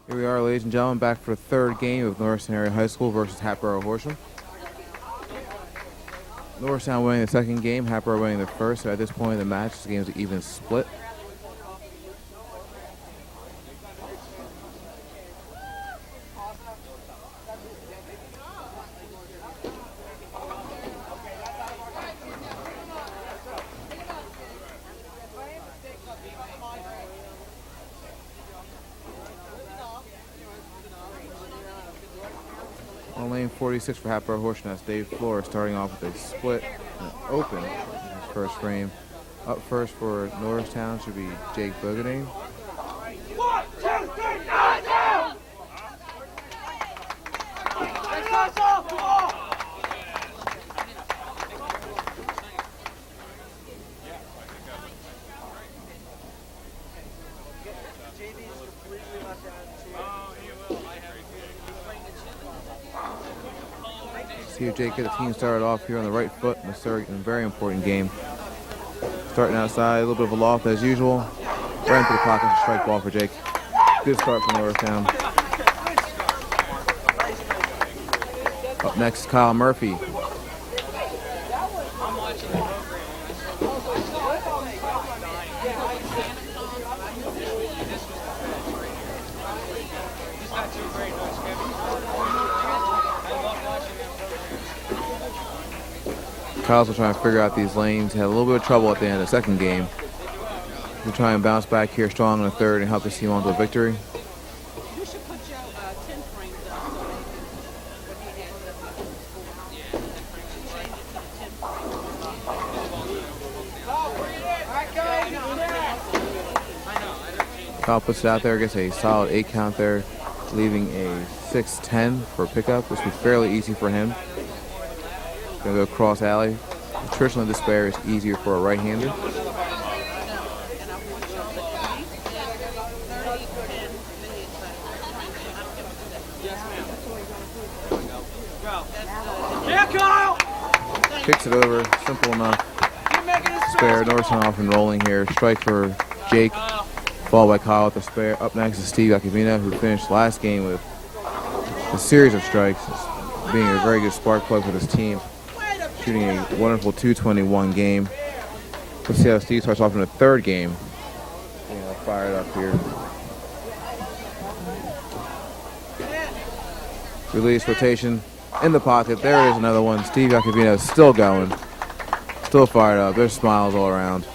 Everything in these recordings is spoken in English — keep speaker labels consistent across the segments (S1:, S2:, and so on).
S1: Here we are, ladies and gentlemen, back for the third game of Norristown Area High School versus Hatboro Horsham. Norristown winning the second game, Hatboro winning the first. So at this point in the match, this game is an even split. On lane 46 for Hatboro Horsham, that's Dave Flores starting off with a split and open in his first frame. Up first for Norristown should be Jake Bogadane.
S2: 1, 2, 3, down!
S1: See if Jake get the team started off here on the right foot in a very important game. Starting outside, a little bit of a loft as usual. Right into the pocket, strike ball for Jake. Good start for Norristown. Up next, Kyle Murphy. Kyle's will try and figure out these lanes. Had a little bit of trouble at the end of the second game. We'll try and bounce back here strong in the third and help this team on to a victory. Kyle puts it out there, gets a solid 8 count there, leaving a 6-10 for a pickup, which will be fairly easy for him. Gonna go cross alley. Traditionally, this spare is easier for a right-hander. Kicks it over, simple enough. Spare, Norristown off and rolling here. Strike for Jake, followed by Kyle with the spare. Up next is Steve Acavina, who finished last game with a series of strikes, being a very good spark plug for this team. Shooting a wonderful 221 game. Let's see how Steve starts off in the third game. Fired up here. Release, rotation, in the pocket. There it is, another one. Steve Acavino is still going. Still fired up. There's smiles all around.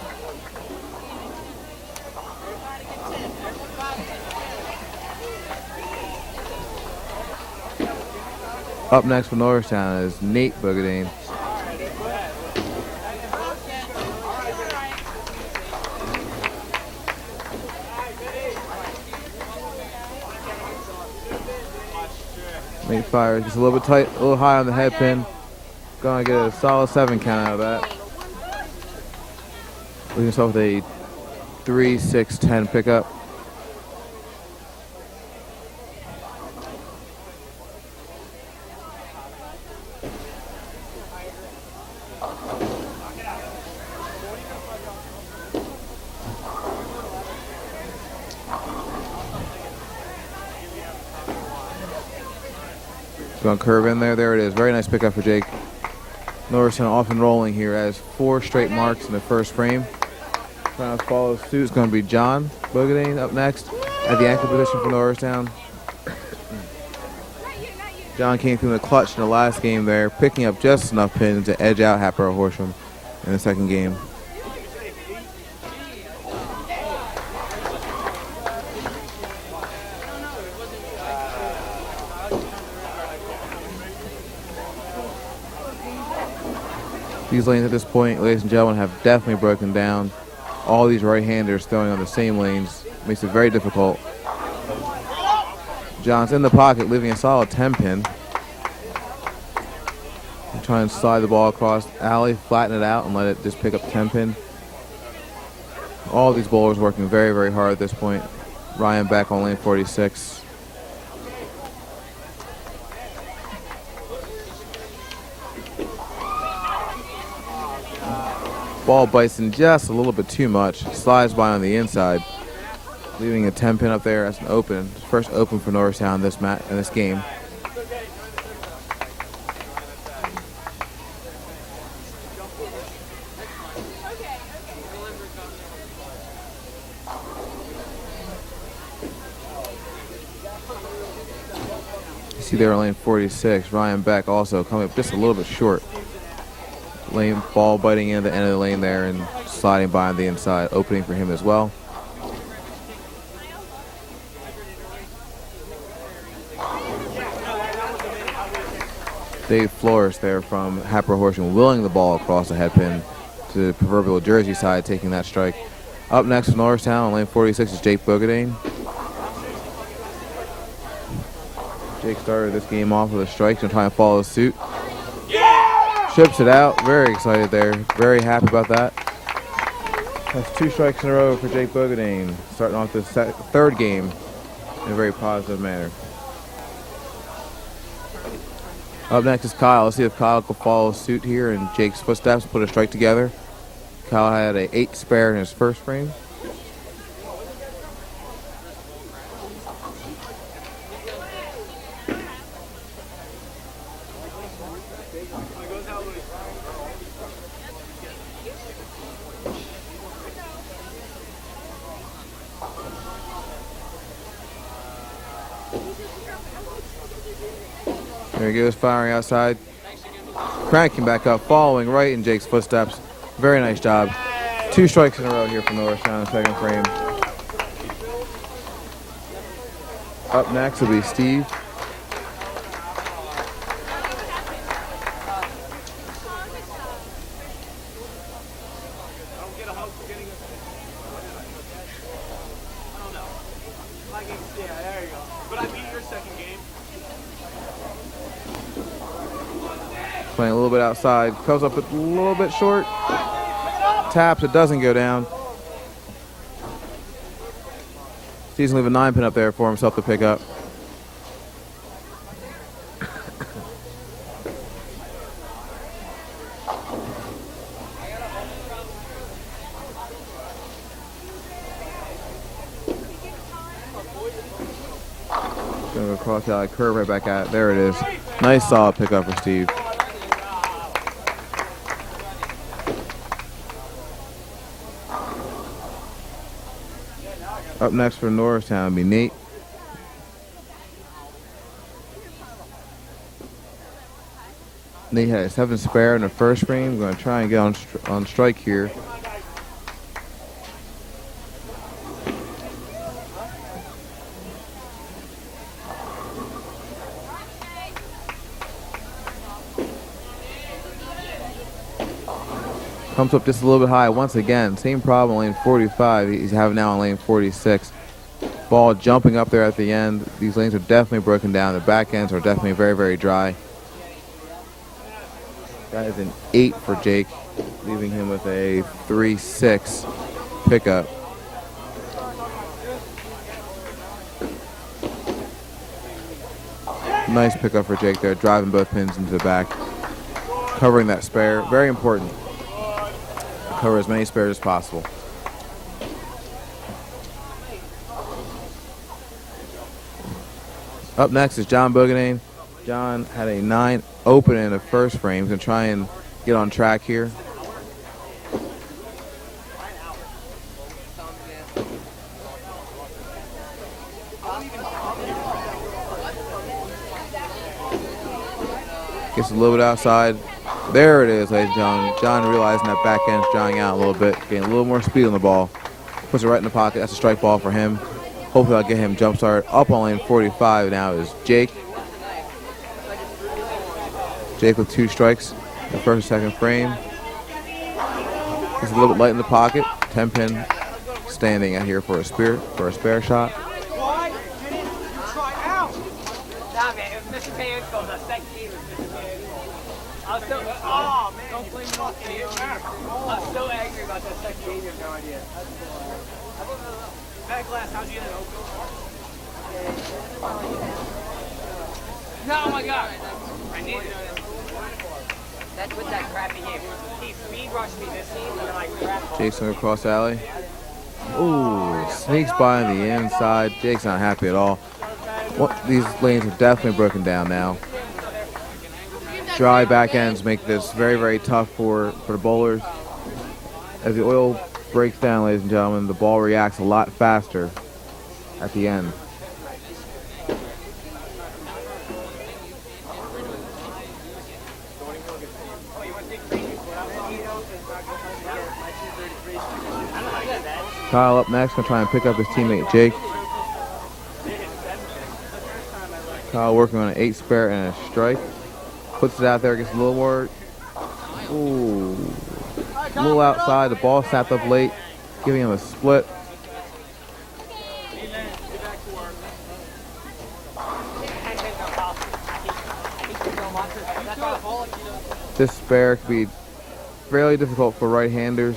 S1: Up next for Norristown is Nate Bogadane. Nate fires just a little bit tight, a little high on the head pin. Gonna get a solid 7 count out of that. Leaving us off with a 3-6-10 pickup. Going to curve in there. There it is. Very nice pickup for Jake. Norristown off and rolling here as 4 straight marks in the first frame. Trying to follow suit is going to be John Bogadane up next at the ankle position for Norristown. John came through in the clutch in the last game there, picking up just enough pins to edge out Hatboro Horsham in the second game. These lanes at this point, ladies and gentlemen, have definitely broken down. All these right-handers throwing on the same lanes makes it very difficult. John's in the pocket, leaving a solid 10-pin. Try and slide the ball across alley, flatten it out, and let it just pick up 10-pin. All these bowlers working very, very hard at this point. Ryan back on lane 46. Ball bites in just a little bit too much. Slides by on the inside. leaving a 10 pin up there as an open. First open for Norristown this in this game. You see there in lane 46, Ryan Beck also coming up just a little bit short. Lane ball biting into the end of the lane there and sliding by on the inside, opening for him as well. Dave Flores there from Horsham willing the ball across the head pin to the proverbial Jersey side, taking that strike. Up next for Norristown on lane 46 is Jake Bogadane. Jake started this game off with a strike to try and follow suit. Chips it out. Very excited there. Very happy about that. That's 2 strikes in a row for Jake Bogadane, starting off this third game in a very positive manner. Up next is Kyle. Let's see if Kyle can follow suit here in Jake's footsteps, put a strike together. Kyle had an 8 spare in his first frame. There he goes, firing outside. Cranking back up, following right in Jake's footsteps. Very nice job. 2 strikes in a row here for Norristown in the second frame. Up next will be Steve. Playing a little bit outside, comes up a little bit short, taps, it doesn't go down. Steve's gonna leave a 9 pin up there for himself to pick up. Gonna go across the alley, curve right back at it. There it is. Nice solid pickup for Steve. Up next for Norristown will be Nate. Nate had a 7 spare in the first frame. Going to try and get on strike here. Comes up just a little bit high once again. Same problem on lane 45 he's having now on lane 46. Ball jumping up there at the end. These lanes are definitely broken down. The back ends are definitely very, very dry. That is an 8 for Jake, leaving him with a 3-6 pickup. Nice pickup for Jake there, driving both pins into the back. Covering that spare, very important. Cover as many spares as possible. Up next is John Bogadane. John had a 9 open in the first frame. He's going to try and get on track here. Gets a little bit outside. There it is, ladies and gentlemen. John realizing that back end's drying out a little bit, getting a little more speed on the ball. Puts it right in the pocket. That's a strike ball for him. Hopefully I'll get him jump start. Up on lane 45 now is Jake. Jake with 2 strikes in the first and second frame. He's a little bit light in the pocket. 10 pin standing out here for a spare shot.
S2: I was so angry about that second game, you have no idea. Back glass, how'd you get it open? No, oh my God. I need it. That's what that crappy game. He speed rushed me this season and I crapped.
S1: Jason across alley. Ooh, sneaks by on the inside. Jake's not happy at all. These lanes are definitely broken down now. Dry back ends make this very, very tough for the bowlers. As the oil breaks down, ladies and gentlemen, the ball reacts a lot faster at the end. Kyle up next, gonna try and pick up his teammate Jake. Kyle working on an 8 spare and a strike. Puts it out there, gets a little more. Ooh. A little outside, the ball snapped up late, giving him a split. This spare could be fairly difficult for right-handers.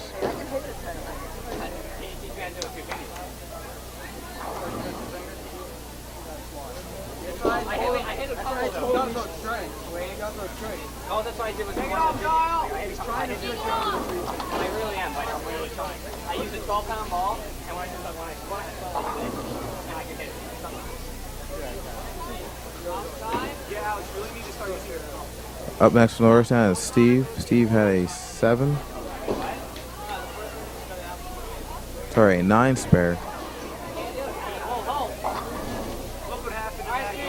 S2: Oh, that's what I did with the one. He's trying to do it. I really am, but I'm really trying. I use a 12-pound ball, and when I do when I squat, I can hit it. Yeah, Alex, really need to start using your phone.
S1: Up next from Norristown is Steve. Steve had a 7. Sorry, a 9 spare.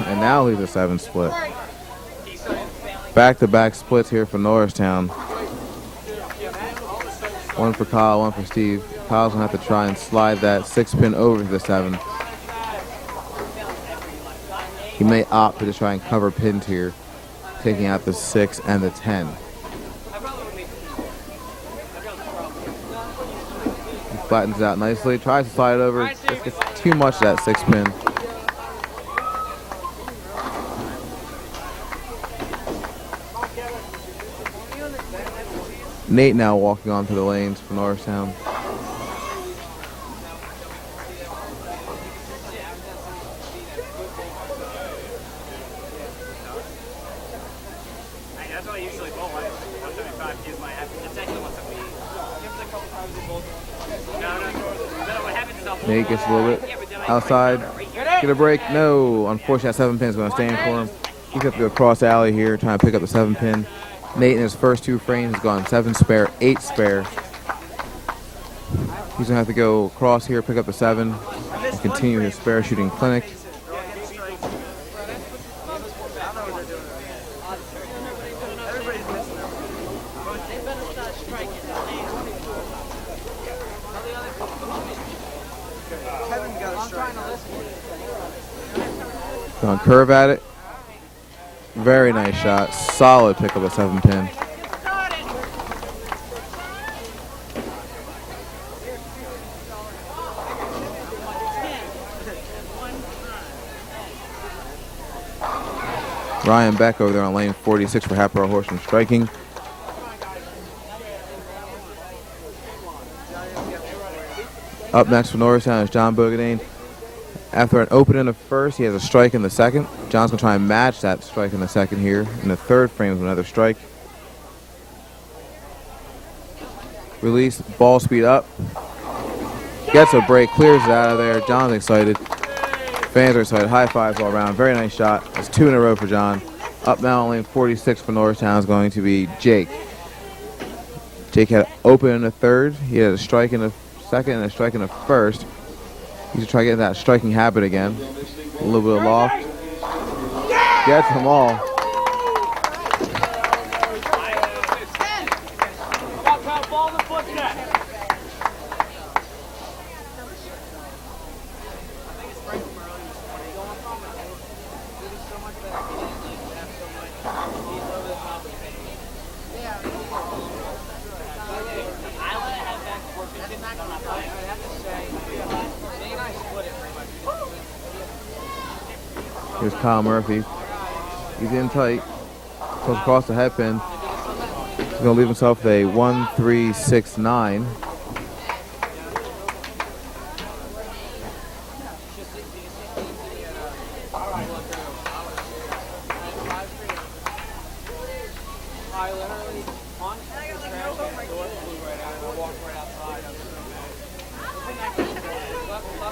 S1: And now he's a 7 split. Back-to-back splits here for Norristown. One for Kyle, one for Steve. Kyle's going to have to try and slide that 6-pin over to the 7. He may opt to just try and cover pins here, taking out the 6 and the 10. He flattens it out nicely, tries to slide it over. Just gets too much of that 6-pin. Nate now walking onto the lanes for Norristown.
S2: That's what I usually bowl. I'm 75 to use my average. It's actually once a week.
S1: Nate gets a little bit outside. Get a break. No. Unfortunately, that 7-pin is going to stand for him. He's going to go across the alley here, trying to pick up the 7-pin. Nate in his first 2 frames has gone 7 spare, 8 spare. He's going to have to go across here, pick up the 7, and continue his spare shooting clinic. Going curve at it. Very nice shot. Solid pick up a 7-pin. Ryan Beck over there on lane 46 for Hatbox Horsham striking. Up next for Norristown is John Bogadane. After an open in the first, he has a strike in the second. John's going to try and match that strike in the second here. In the third frame with another strike. Release, ball speed up. Gets a break, clears it out of there. John's excited. Fans are excited. High fives all around. Very nice shot. That's 2 in a row for John. Up now on lane 46 for Norristown is going to be Jake. Jake had open in the third. He had a strike in the second and a strike in the first. He's trying to get that striking habit again. A little bit of loft. Gets them all. Here's Kyle Murphy. He's in tight. Goes across the head pin. He's going to leave himself with a 1-3-6-9.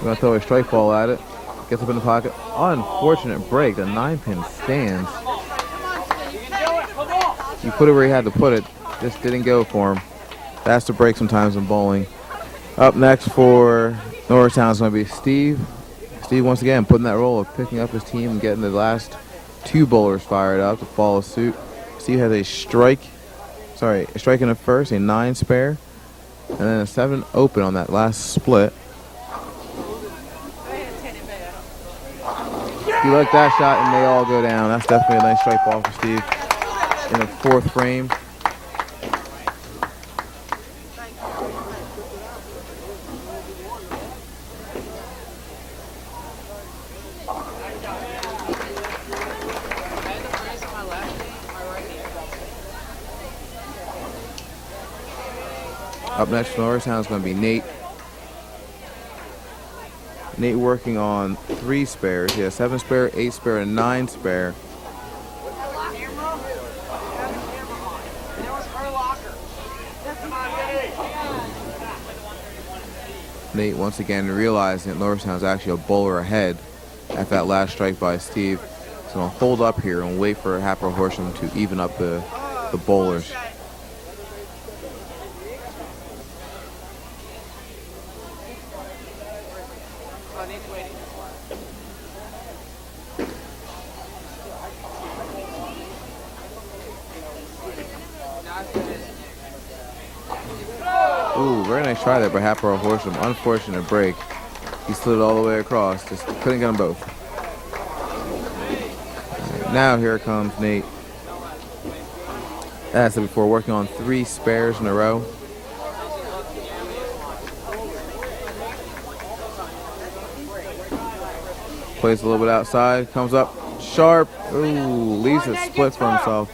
S1: Gonna throw a strike ball at it. Gets up in the pocket. Unfortunate break. The 9-pin stands. He put it where he had to put it. Just didn't go for him. That's the break sometimes in bowling. Up next for Norristown is going to be Steve. Steve once again putting that role of picking up his team and getting the last 2 bowlers fired up to follow suit. Steve has a strike in the first, a 9 spare, and then a 7 open on that last split. He liked that shot and they all go down. That's definitely a nice strike ball for Steve in the 4th frame. Up next for Norristown is going to be Nate. Nate working on 3 spares. He has 7 spare, 8 spare, and 9 spare. Nate once again realizing that Norristown is actually a bowler ahead at that last strike by Steve. So going to hold up here and wait for Horsham to even up the bowlers. Ooh, very nice try there by Horsham. Unfortunate break. He slid all the way across. Just couldn't get them both. Now here comes Nate. As I said before, working on 3 spares in a row. Plays a little bit outside. Comes up sharp. Ooh, leaves a split for himself.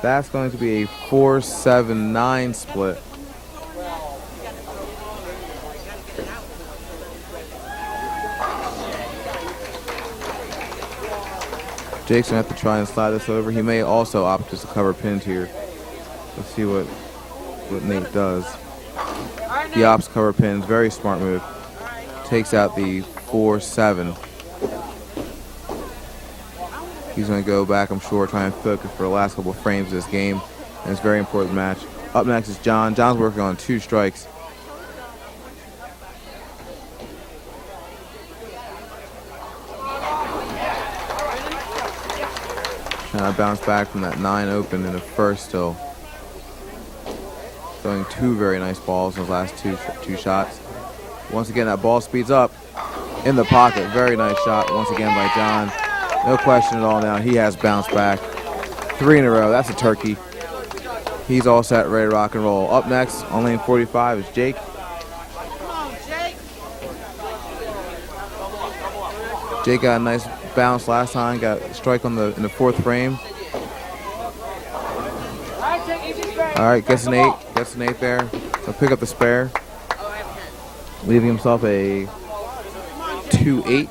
S1: That's going to be a 4-7-9 split. Jake's going to have to try and slide this over. He may also opt just to cover pins here. Let's see what Nate does. He opts to cover pins. Very smart move. Takes out the 4-7. He's going to go back, I'm sure, try and focus for the last couple of frames of this game. And it's a very important match. Up next is John. John's working on 2 strikes. Trying to bounce back from that 9 open in the first still. Throwing 2 very nice balls in those last two shots. Once again, that ball speeds up in the pocket. Very nice shot once again by John. No question at all now. He has bounced back. 3 in a row. That's a turkey. He's all set, ready to rock and roll. Up next on lane 45 is Jake. Jake got a nice bounce last time. Got a strike in the 4th frame. All right, gets an 8. Gets an 8 there. He'll pick up the spare, leaving himself a 2-8.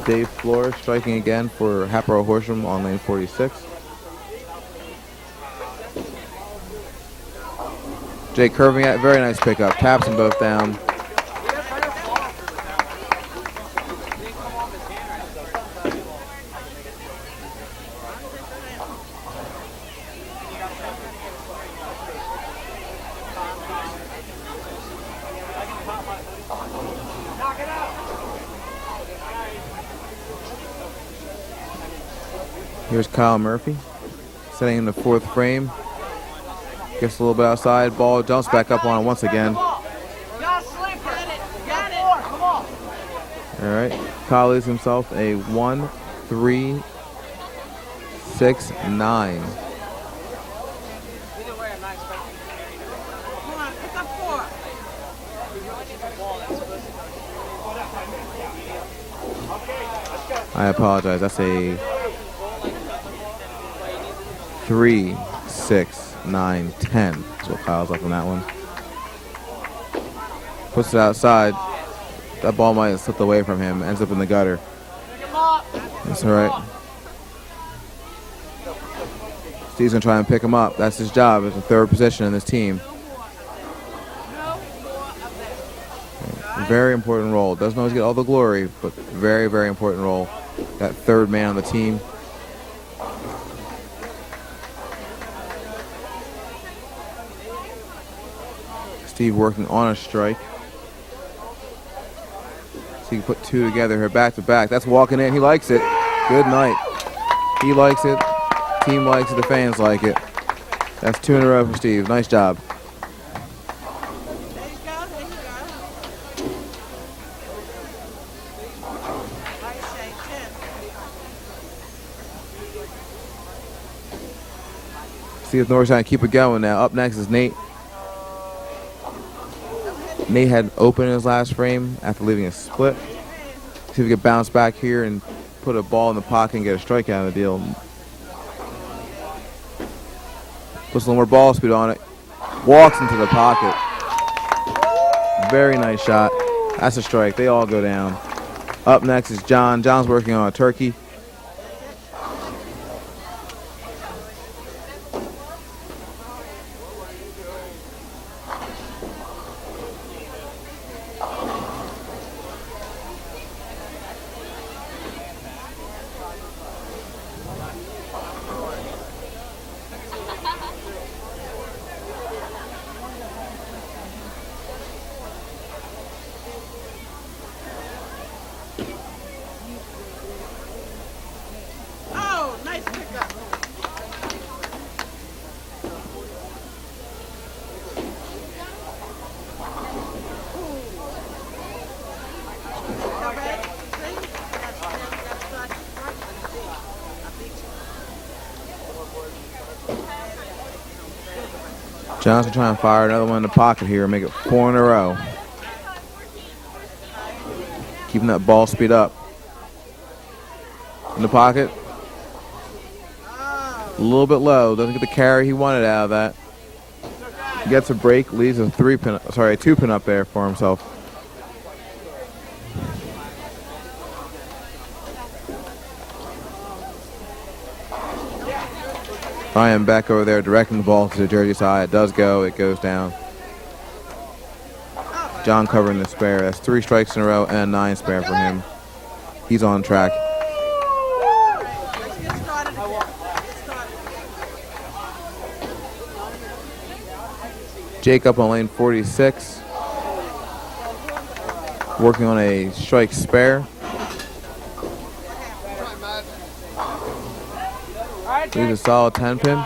S1: Dave Flores striking again for Horsham on lane 46. Jake curving at, very nice pickup. Taps them both down. Here's Kyle Murphy setting in the 4th frame. Gets a little bit outside. Ball jumps back up on it once again. All right. Kyle leaves himself a 1-3-6-9. I apologize. That's a 3-6-9-10. That's what Kyle's up on that one. Puts it outside. That ball might have slipped away from him. Ends up in the gutter. That's all right. Steve's going to try and pick him up. That's his job as a 3rd position in this team. very important role. Doesn't always get all the glory, but very, very important role. That third man on the team. Steve working on a strike. So he can put two together here back to back. That's walking in. He likes it. Good night. He likes it. Team likes it. The fans like it. That's 2 in a row for Steve. Nice job. See if Norristown can keep it going now. Up next is Nate. Nate had open in his last frame after leaving a split. See if he can bounce back here and put a ball in the pocket and get a strikeout of the deal. Puts a little more ball speed on it. Walks into the pocket. Very nice shot. That's a strike. They all go down. Up next is John. John's working on a turkey. Johnson trying to fire another one in the pocket here and make it 4 in a row. Keeping that ball speed up. In the pocket. A little bit low. Doesn't get the carry he wanted out of that. Gets a break. Leaves a 2-pin up there for himself. Ryan back over there directing the ball to the Jersey side. It does go. It goes down. John covering the spare. That's 3 strikes in a row and a 9 spare for him. He's on track. Jake up on lane 46. Working on a strike spare. Leaves a solid 10-pin.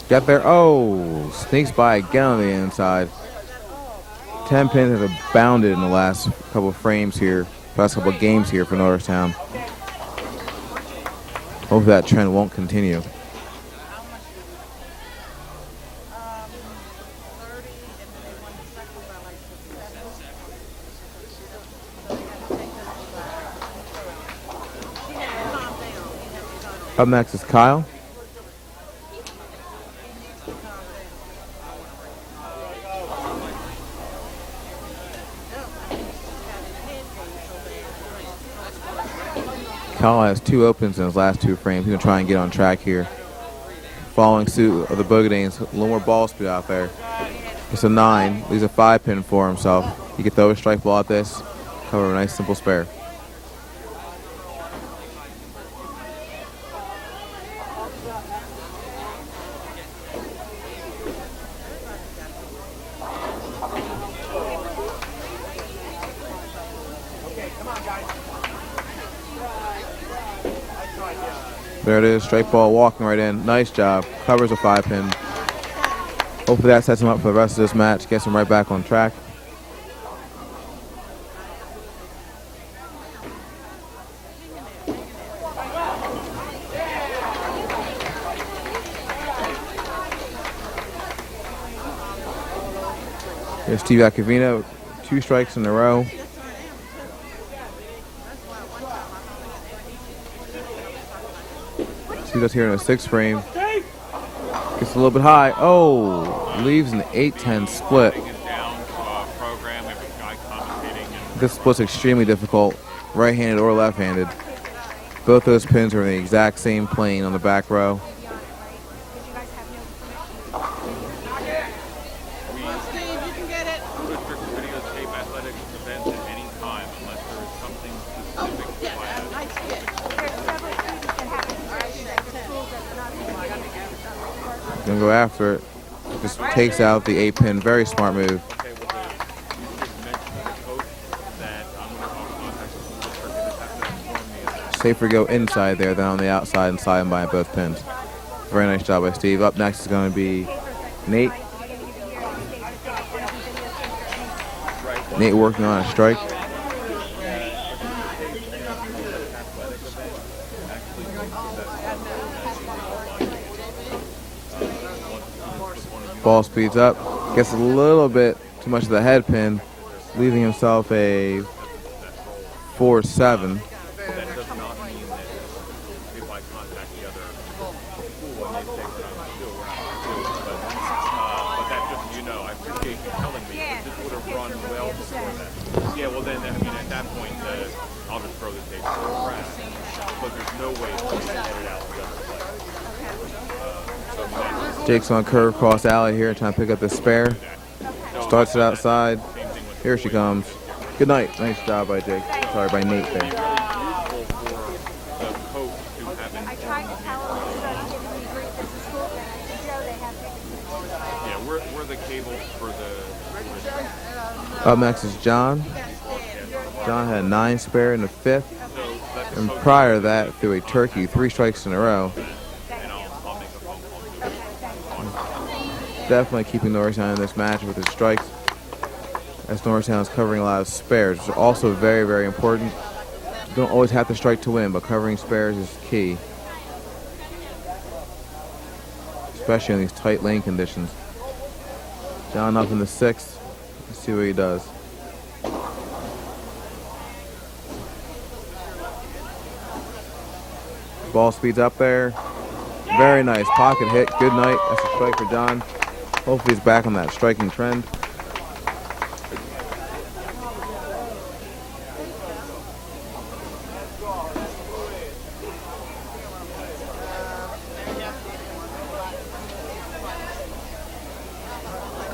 S1: Got there. Oh, sneaks by again on the inside. 10 pins have abounded in the last couple of frames here, last couple of games here for Norristown. Hopefully that trend won't continue. Up next is Kyle. Kyle has 2 opens in his last 2 frames. He's going to try and get on track here. Following suit of the Boogadanes, a little more ball speed out there. It's a 9. Leaves a 5-pin for himself. He can throw a strike ball at this. Cover a nice simple spare. There it is, straight ball walking right in. Nice job. Covers a 5-pin. Hopefully that sets him up for the rest of this match. Gets him right back on track. Here's Steve Acavino, 2 strikes in a row. See what's here in the 6th frame. Gets a little bit high. Oh, leaves an 8-10 split. This split's extremely difficult, right-handed or left-handed. Both those pins are in the exact same plane on the back row. Gonna go after it. Just takes out the 8-pin. Very smart move. Safer go inside there than on the outside and slide him by both pins. Very nice job by Steve. Up next is going to be Nate. Nate working on a strike. Ball speeds up, gets a little bit too much of the head pin, leaving himself a 4-7.
S3: Yeah, well then, I mean, at that point, I'll just throw the tape to the ground. But there's no way for me to get it out the other play.
S1: Jake's on curve cross alley here, trying to pick up the spare. Starts it outside. Here she comes. Good night. Nice job by Jake. Sorry, by Nate there.
S3: I tried to tell him instead of giving me grief at the school, and I said, Joe, they have tickets. Yeah, we're the cable for the...
S1: Up next is John. John had 9 spare in the 5th. And prior to that, threw a turkey, 3 strikes in a row. Definitely keeping Norristown in this match with his strikes, as Norristown is covering a lot of spares, which is also very, very important. You don't always have to strike to win, but covering spares is key, especially in these tight lane conditions. John up in the 6th. Let's see what he does. Ball speeds up there. Very nice pocket hit. Good night. That's a strike for John. Hopefully he's back on that striking trend.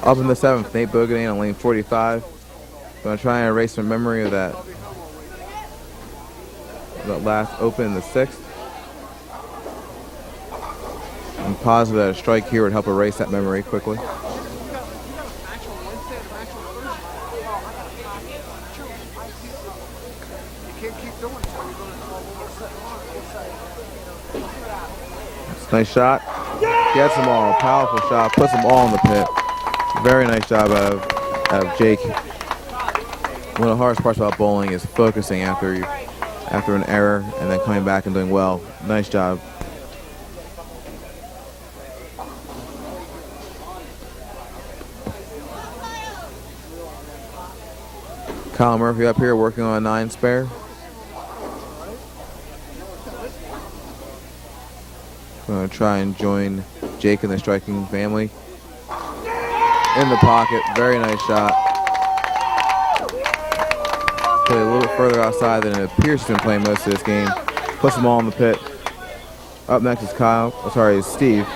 S1: Up in the 7th, Nate Bogadane on lane 45. Gonna try and erase some memory of that last open in the 6th. I'm positive that a strike here would help erase that memory quickly. Nice shot. Gets them all. Powerful shot. Puts them all in the pit. Very nice job out of Jake. One of the hardest parts about bowling is focusing after an error and then coming back and doing well. Nice job. Kyle Murphy up here working on a 9 spare. Going to try and join Jake in the striking family. In the pocket, very nice shot. Play a little bit further outside than it appears to be playing most of this game. Puts them all in the pit. Up next is Steve.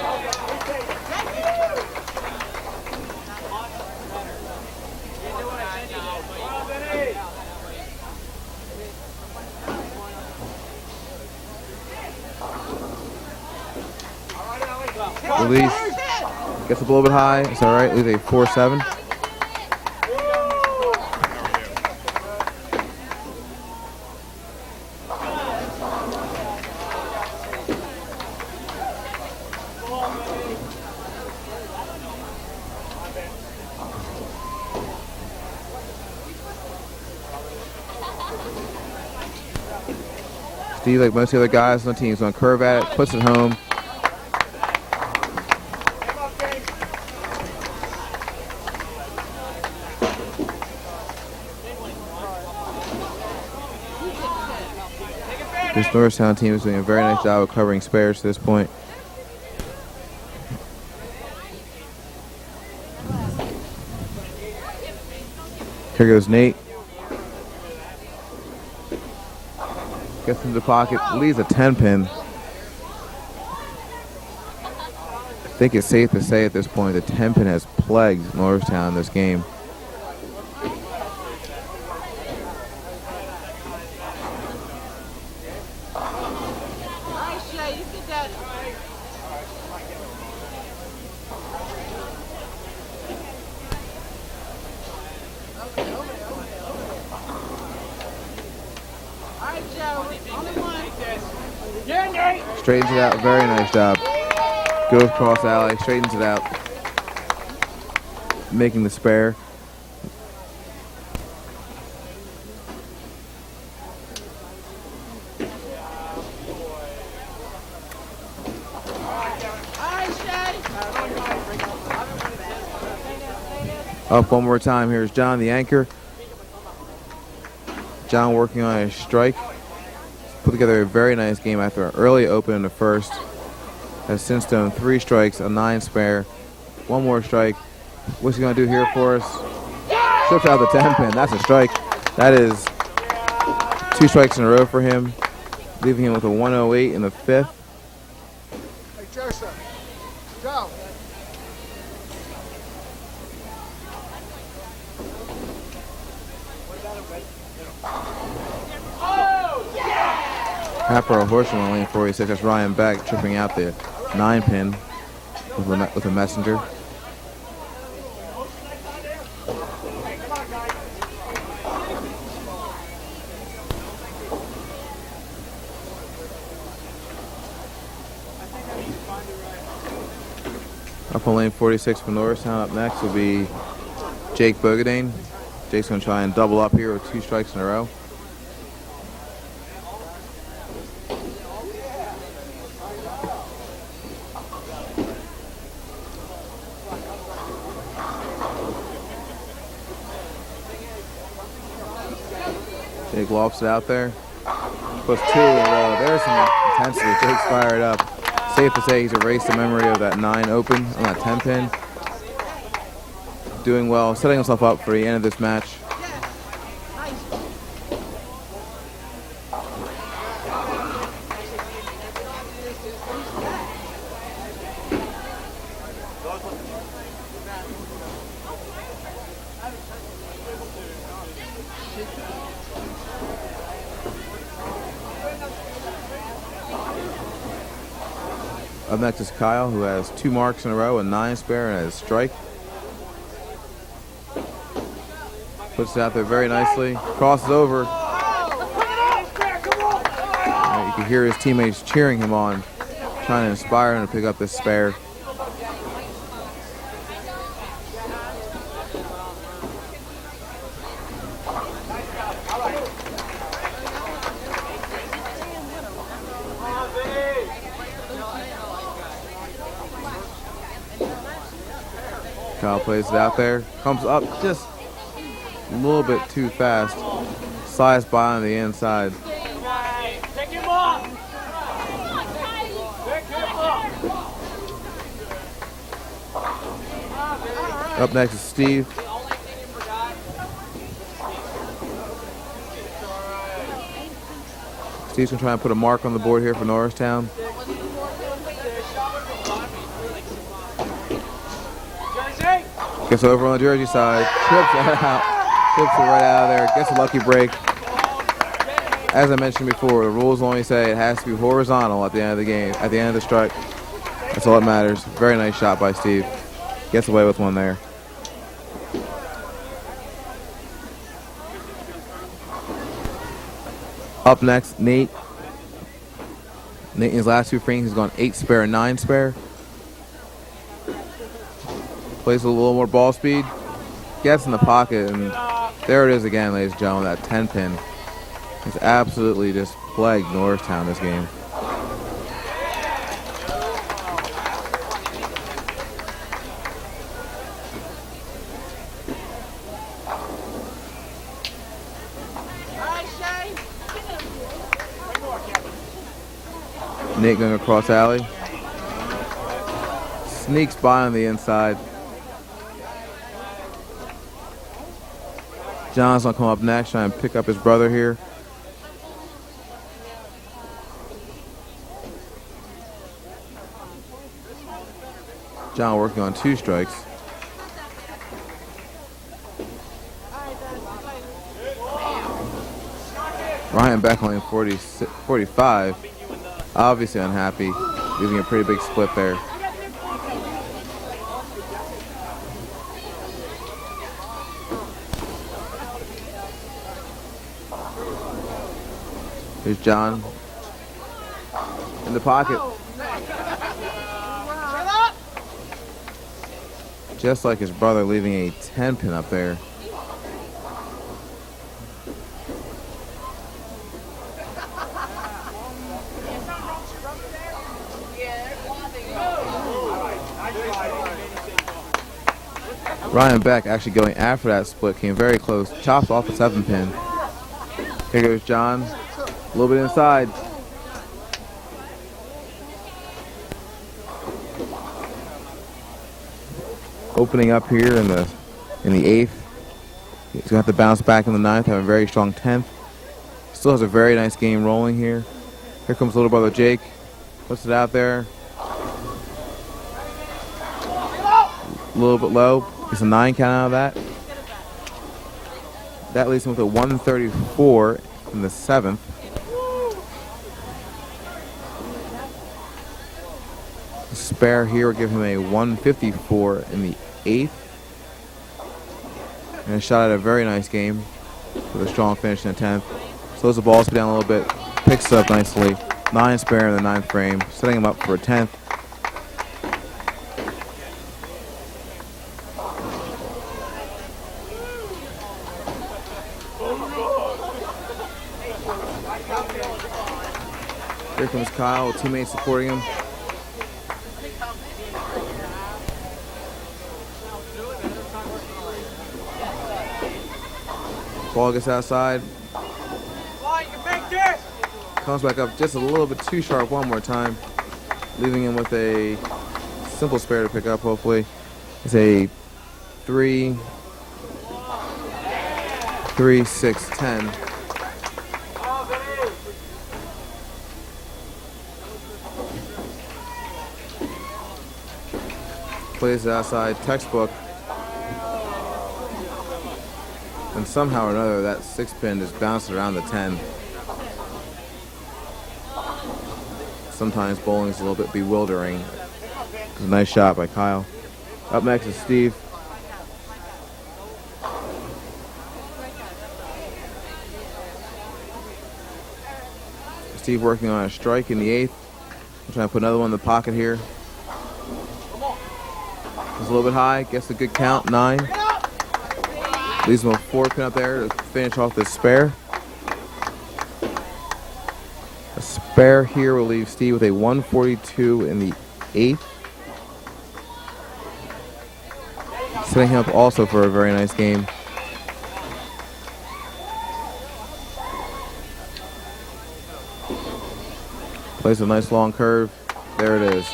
S1: Release. Gets up a little bit high. It's all right. Leaves a 4-7. Steve, like most of the other guys on the team, is going to curve at it, puts it home. This Norristown team is doing a very nice job of covering spares to this point. Here goes Nate. Gets into the pocket, leaves a 10-pin. I think it's safe to say at this point the 10-pin has plagued Norristown in this game. Straightens it out, very nice job. Goes cross alley, straightens it out. Making the spare. Up one more time, here's John, the anchor. John working on a strike. Put together a very nice game after an early open in the first. Has since done 3 strikes, a 9 spare. One more strike. What's he going to do here for us? Strips out the 10-pin. That's a strike. That is 2 strikes in a row for him, leaving him with a 108 in the 5th.
S4: Hey, Joseph, go.
S1: Hatbox Horsham on lane 46. That's Ryan Beck tripping out the 9-pin with a messenger. Up on lane 46 for Norristown. Up next will be Jake Bogadane. Jake's going to try and double up here with 2 strikes in a row. Jake lofts it out there. Puts 2 in a row. There's some intensity. Jake's fired up. Safe to say he's erased the memory of that 9 open on that 10-pin. Doing well, setting himself up for the end of this match. Up next is Kyle, who has 2 marks in a row, a 9 spare, and a strike. Puts it out there very nicely. Crosses over. You can hear his teammates cheering him on, trying to inspire him to pick up this spare. Kyle plays it out there. Comes up just a little bit too fast. Slides by on the inside. Up next is Steve. Steve's going to try and put a mark on the board here for Norristown. Gets over on the Jersey side, trips it right out of there, gets a lucky break. As I mentioned before, the rules only say it has to be horizontal at the end of the game, at the end of the strike. That's all that matters. Very nice shot by Steve. Gets away with one there. Up next, Nate. Nate in his last 2 frames, he's gone 8 spare and 9 spare. Plays a little more ball speed, gets in the pocket, and there it is again, ladies and gentlemen, that 10-pin. It's absolutely just plagued Norristown this game. Nate going across alley. Sneaks by on the inside. John's going to come up next, trying to pick up his brother here. John working on 2 strikes. Ryan back only 45. Obviously unhappy, leaving a pretty big split there. Here's John in the pocket. Just like his brother, leaving a 10-pin up there. Ryan Beck actually going after that split, came very close, chops off the 7-pin. Here goes John, a little bit inside. Opening up here in the 8th. He's gonna have to bounce back in the 9th, have a very strong 10th. Still has a very nice game rolling here. Here comes little brother Jake, puts it out there. A little bit low. Gets a 9 count out of that. That leaves him with a 134 in the 7th. The spare here will give him a 154 in the 8th. And a shot at a very nice game with a strong finish in the 10th. Slows the ball speed down a little bit. Picks it up nicely. 9 spare in the 9th frame. Setting him up for a 10th. Here comes Kyle, teammates supporting him. Ball gets outside. Comes back up just a little bit too sharp one more time, leaving him with a simple spare to pick up, hopefully. It's a 3, 6, 10. Plays it outside, textbook. And somehow or another, that 6-pin just bounced around the 10. Sometimes bowling is a little bit bewildering. It's a nice shot by Kyle. Up next is Steve. Steve working on a strike in the 8th. I'm trying to put another one in the pocket here. It's a little bit high, gets a good count, 9. Leaves him a 4-pin up there to finish off this spare. A spare here will leave Steve with a 142 in the 8th. Setting him up also for a very nice game. Plays a nice long curve. There it is.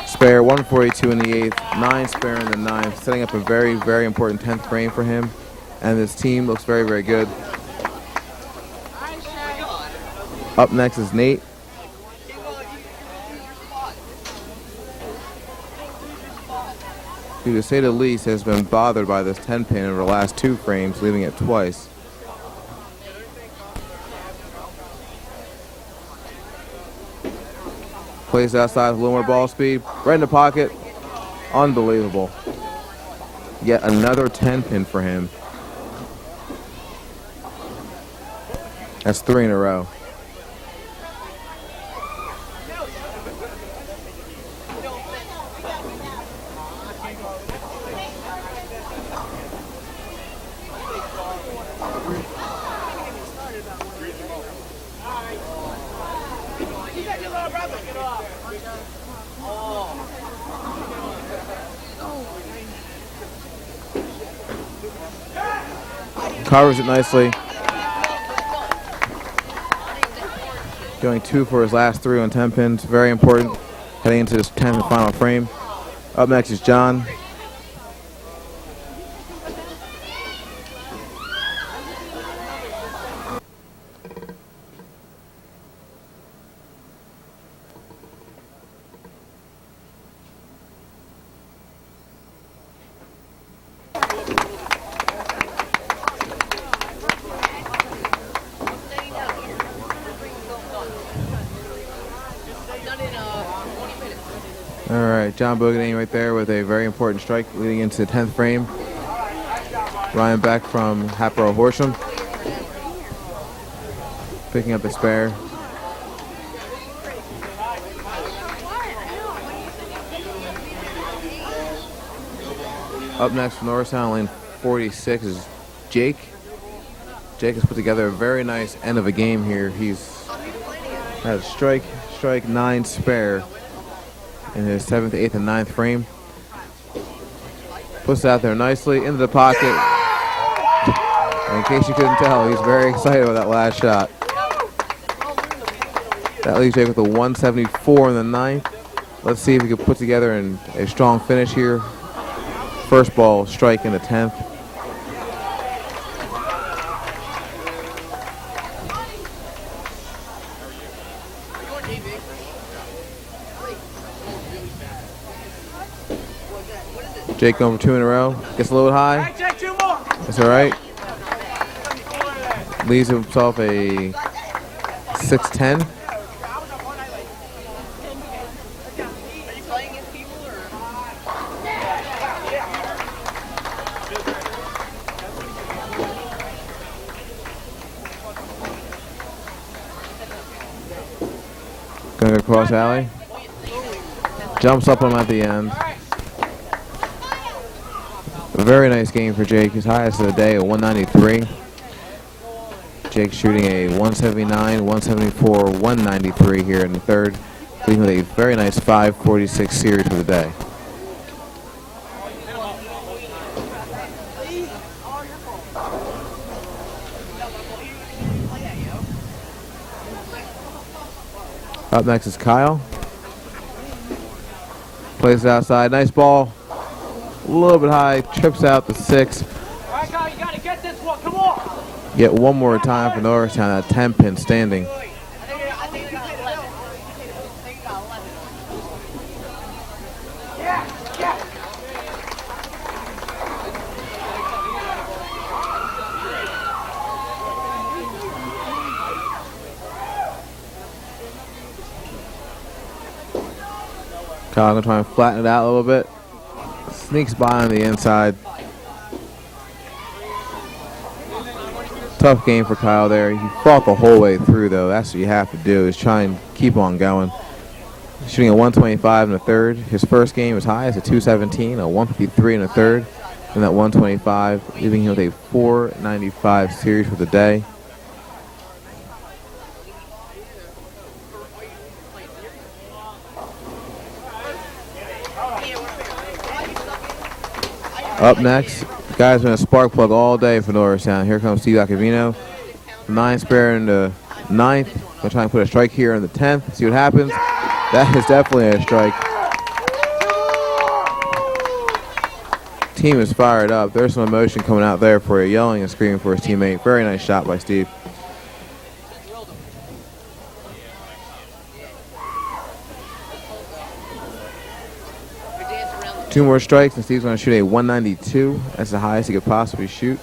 S1: Spare, 142 in the 8th, 9 spare in the 9th, setting up a very, very important 10th frame for him. And this team looks very, very good. Up next is Nate. Who, to say the least, has been bothered by this 10-pin over the last 2 frames, leaving it twice. Plays outside with a little more ball speed. Right in the pocket. Unbelievable. Yet another 10-pin for him. That's 3 in a row. Covers it nicely. Showing 2 for his last 3 on 10 pins. Very important heading into this 10th and final frame. Up next is John. All right, John Bogadane right there with a very important strike leading into the 10th frame. Ryan Beck from Hatbox Horsham picking up the spare. Up next from Norristown, lane 46 is Jake. Jake has put together a very nice end of a game here. He's had a strike, 9 spare in his 7th, 8th, and 9th frame. Puts it out there nicely into the pocket. And in case you couldn't tell, he's very excited about that last shot. That leaves Jake with a 174 in the 9th. Let's see if he can put together a strong finish here. First ball strike in the 10th. Jake going for 2 in a row. Gets a little high. That's all right. Leaves himself a 6-10. Going to go cross alley. Jumps up on him at the end. A very nice game for Jake. His highest of the day, a 193. Jake shooting a 179, 174, 193 here in the 3rd, leaving with a very nice 546 series for the day. Up next is Kyle. Plays it outside. Nice ball. A little bit high. Trips out the 6.
S2: All right, Kyle, you got to get this one. Come on.
S1: Get one more time for Norristown. That 10 pin standing.
S2: I think you got 11. I think you got 11. Yeah.
S1: Kyle gonna try and flatten it out a little bit. Sneaks by on the inside. Tough game for Kyle there. He fought the whole way through, though. That's what you have to do, is try and keep on going. Shooting a 125 in the 3rd. His first game was high as a 217, a 153 in the 3rd, and that 125, leaving him with a 495 series for the day. Up next, the guy's been a spark plug all day for Norristown. Here comes Steve Acavino. 9 spare in the 9th. Gonna try and put a strike here in the 10th. See what happens. That is definitely a strike. Team is fired up. There's some emotion coming out there for you, yelling and screaming for his teammate. Very nice shot by Steve. Two more strikes, and Steve's going to shoot a 192. That's the highest he could possibly shoot.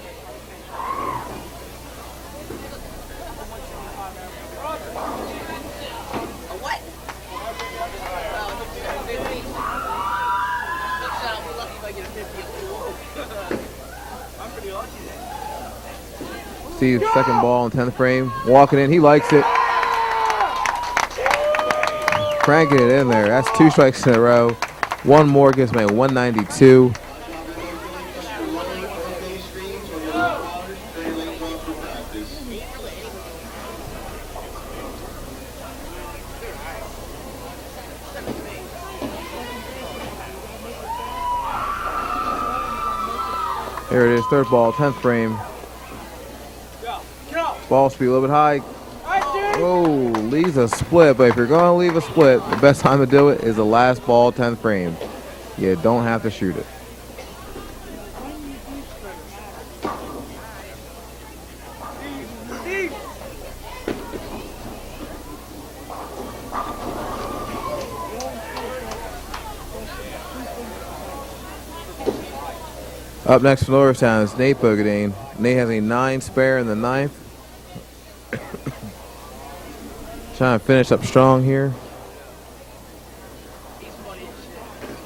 S1: Steve's second ball in 10th frame. Walking in, he likes it. Cranking it in there. That's 2 strikes in a row. One more gives me a 192. There it is, 3rd ball, 10th frame. Ball speed a little bit high. Oh, leaves a split, but if you're going to leave a split, the best time to do it is the last ball, 10th frame. You don't have to shoot it. Up next for Norristown is Nate Bogadane. Nate has a 9 spare in the 9th. Trying to finish up strong here.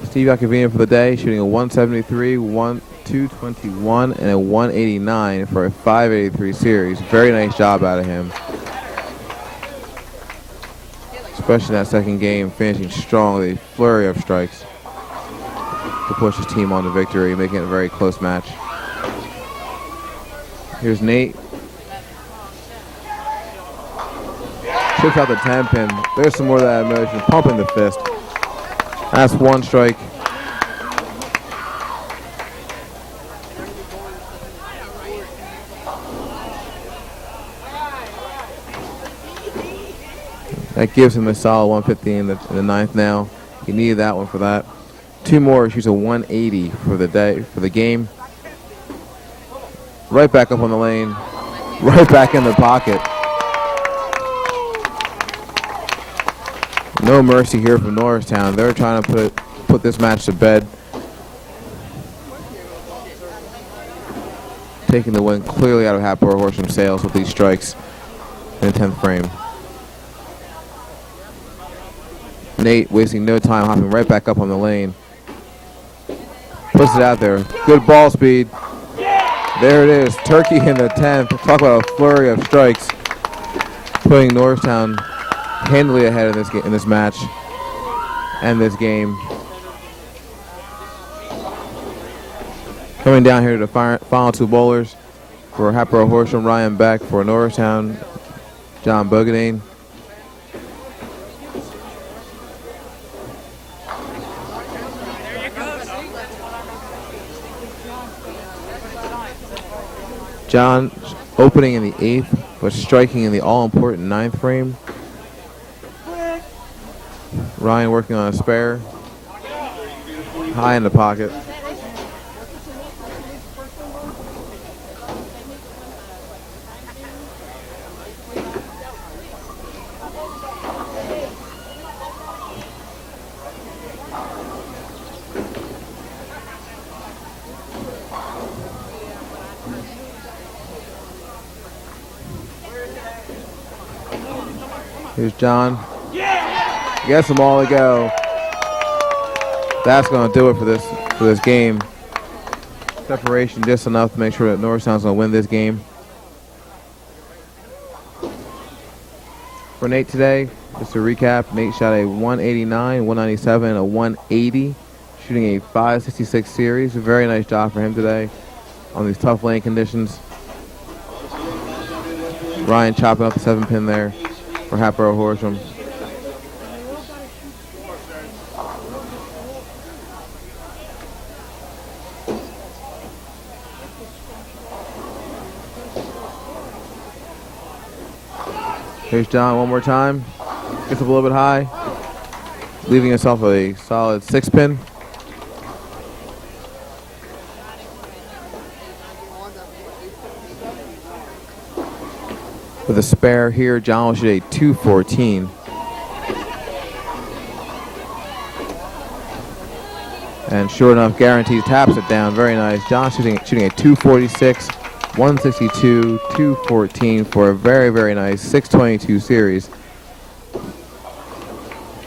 S1: Steve Iacovino for the day, shooting a 173, 221, and a 189 for a 583 series. Very nice job out of him. Especially in that second game, finishing strong with a flurry of strikes to push his team on to victory, making it a very close match. Here's Nate. Chips out the 10 pin. There's some more of that emotion. Pumping the fist. That's 1 strike. That gives him a solid 150 in the 9th now. He needed that one for that. 2 more, shoots a 180 for the day, for the game. Right back up on the lane. Right back in the pocket. No mercy here from Norristown. They're trying to put this match to bed. Taking the win clearly out of Hatbox Horsham sails with these strikes in the 10th frame. Nate wasting no time, hopping right back up on the lane. Puts it out there. Good ball speed. There it is. Turkey in the 10th. Talk about a flurry of strikes. Putting Norristown handily ahead in this match and this game. Coming down here to the final 2 bowlers for Hatbox Horsham, Ryan Beck. For Norristown, John Bogadane. John opening in the 8th, but striking in the all-important 9th frame. Ryan working on a spare. High in the pocket. Here's John. Gets them all to go. That's going to do it for this game. Separation just enough to make sure that Norristown's going to win this game. For Nate today, just to recap, Nate shot a 189, 197, and a 180, shooting a 566 series. A very nice job for him today on these tough lane conditions. Ryan chopping up the 7 pin there for Hatbox Horsham. Here's John one more time. Gets up a little bit high, leaving himself a solid 6 pin. With a spare here, John will shoot a 214. And sure enough, guaranteed taps it down. Very nice. John shooting a 246, 162, 214 for a very, very nice 622 series.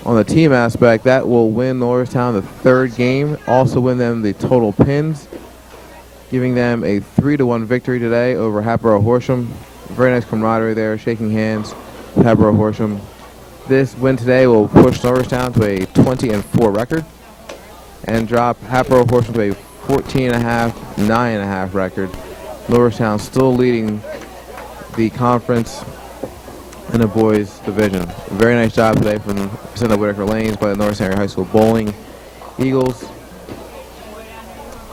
S1: On the team aspect, that will win Norristown the 3rd game. Also win them the total pins, giving them a 3-1 victory today over Hatbox Horsham. Very nice camaraderie there, shaking hands with Hatbox Horsham. This win today will push Norristown to a 20-4 record and drop Hatbox Horsham to a 14.5, 9.5 record. Norristown still leading the conference in the boys division. Very nice job today from Cinda Whitaker Lanes by the Norristown Area High School Bowling Eagles.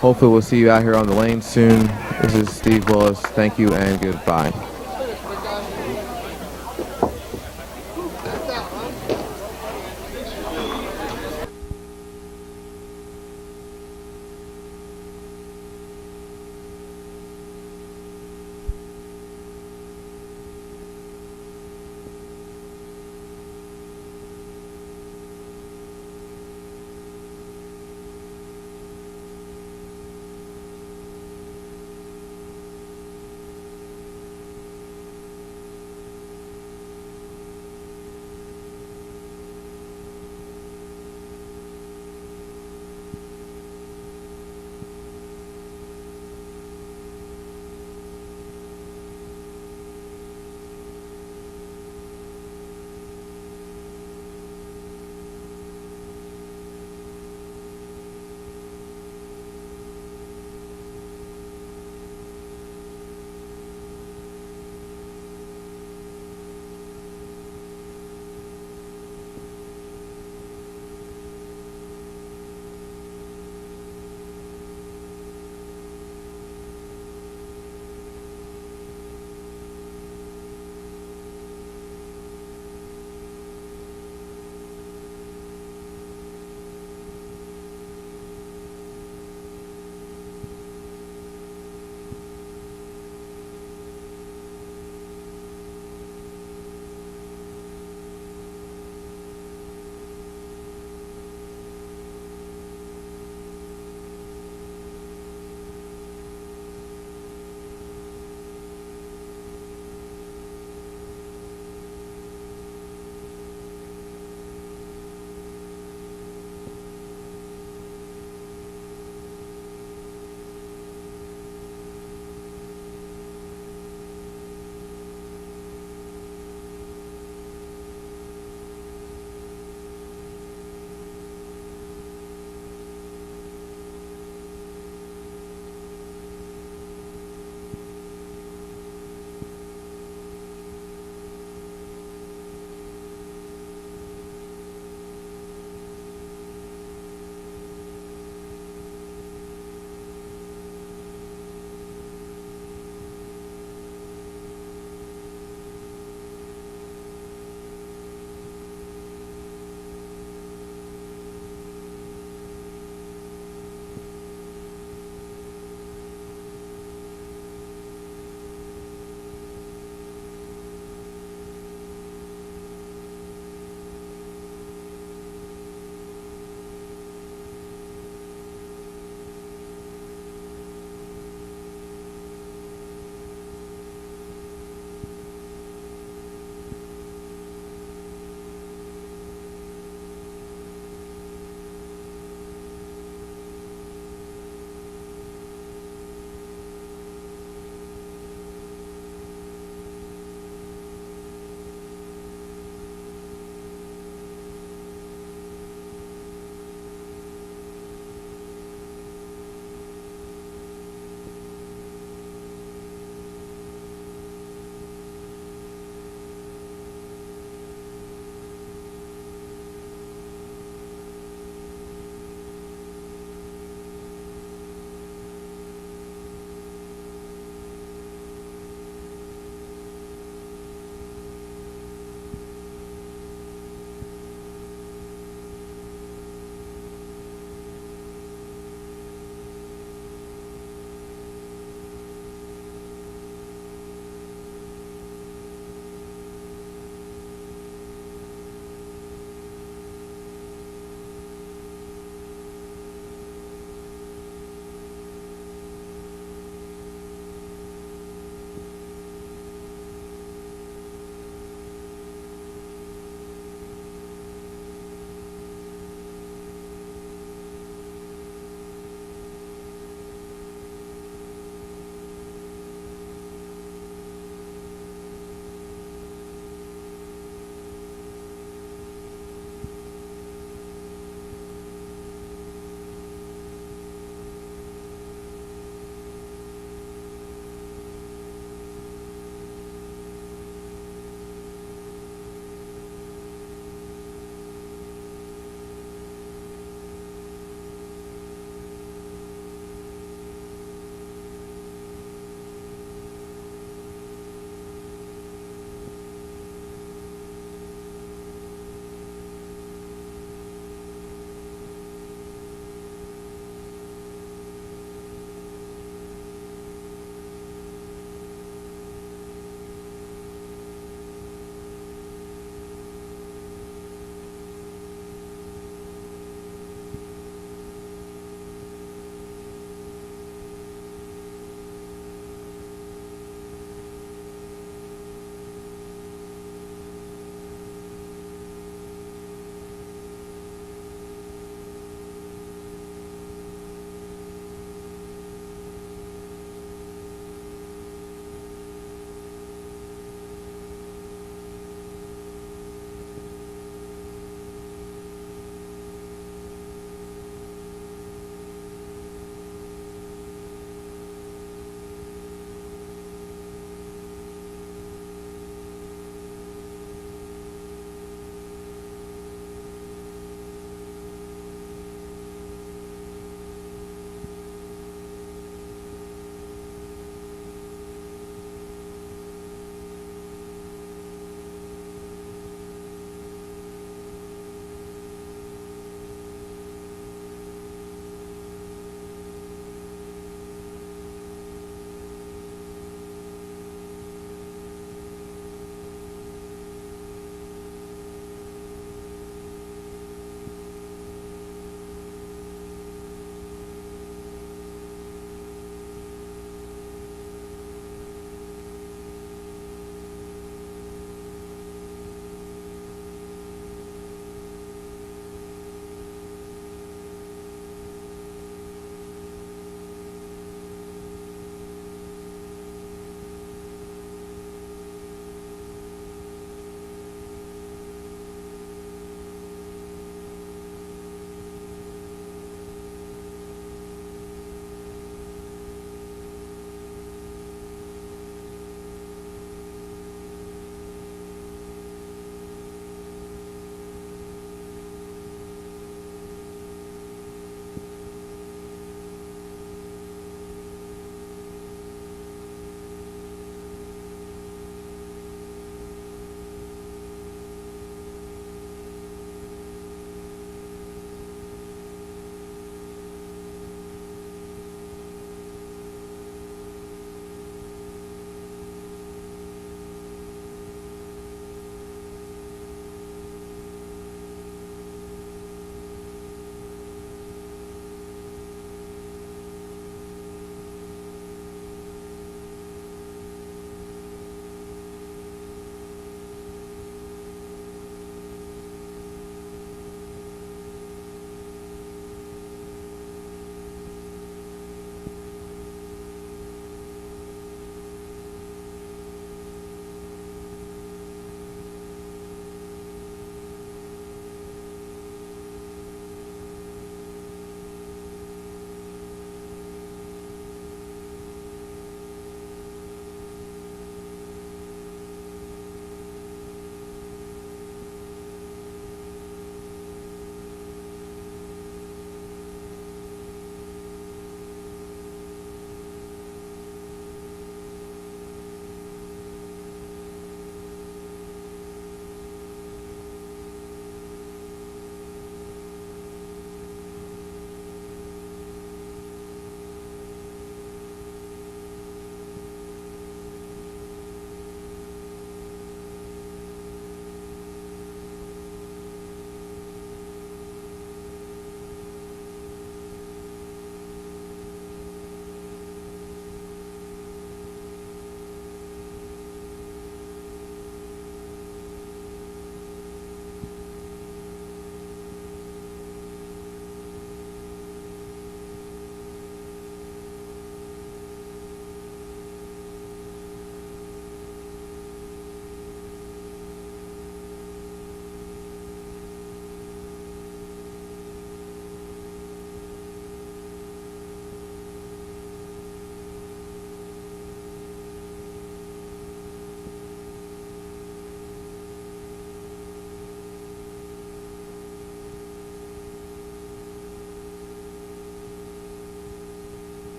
S1: Hopefully we'll see you out here on the lane soon. This is Steve Willis. Thank you and goodbye.